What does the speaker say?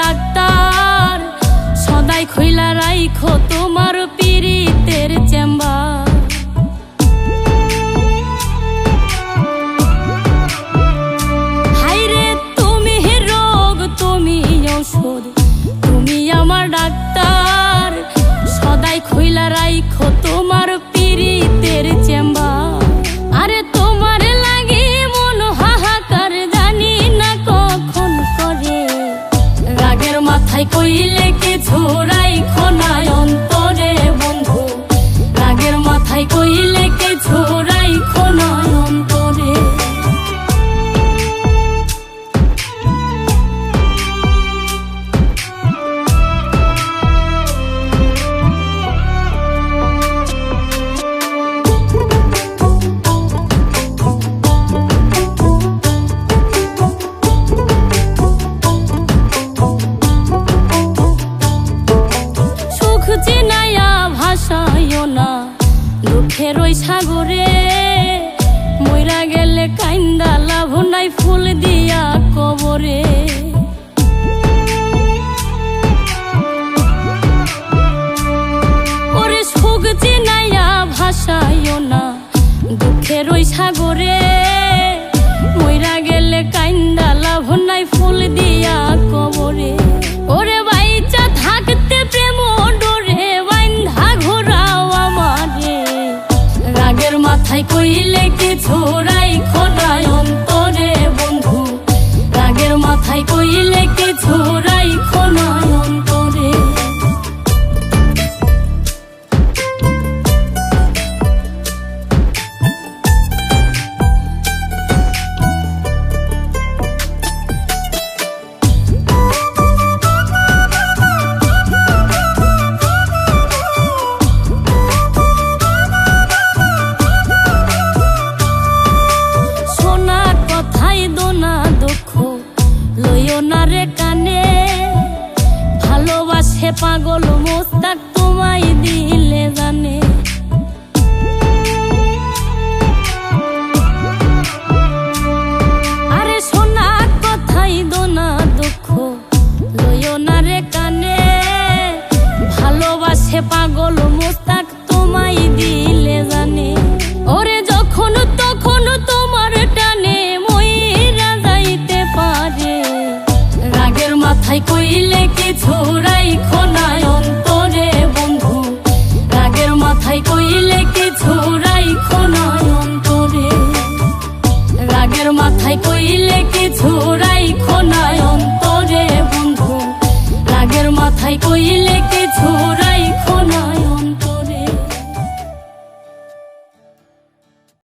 Doctor, সদাই খইলা রাইখো তোমার পীড়িতের চেম্বার। হাইরে তুমি রোগ, তুমি ঔষধ, তুমি আমার ডাক্তার, সদাই খইলা রাইখো তোমার পীড়িতের চেম্বার। আরে তোমার লাগি মন হাহাকার, জানি না কখন করে, রাগের মাথায় কইলে কিছু রাইখো না অন্তরে বন্ধু, রাগের মাথায় কইলে কিছু রাইখো না অন্তরে। দুঃখের ওই সাগরে মইরা গেলে কাইন্দা লাভ নাই, ফুল দিয়া কবরে। ওরে সুখ চিনাইয়া ভাসাইও না দুঃখের ওই সাগরে, মইরা গেলে কাইন্দা লাভ নাই, ফুল দিয়া কবরে। ওরে বাইচা থাকতে প্রেম ডোরে বাইন্ধা ঘোরাও আমারে, রাগের মাথায় কইলে কিছু রাইখো না অন্তরে বন্ধু, রাগের মাথায় কইলে কিছু রাইখো না অন্তরে। কানে ভালোবাসে পাগল মোস্তাক তোমায় দিলে জানে। আরে সোনা কথাই দোনা দুঃখ লইও না রে কানে, ভালোবাসে পাগল মোস্তাক তোমায় দিলে জানে। ওরে যখন তখন তোমার টানে মইরা যাইতে পারে, রাগের মাথায় কইলে কিছু রাইখো না অন্তরে বন্ধু, রাগের মাথায় কইলে কিছু রাইখো না অন্তরে, রাগের মাথায় কইলে কিছু রাইখো না অন্তরে বন্ধু, রাগের মাথায় কইলে কিছু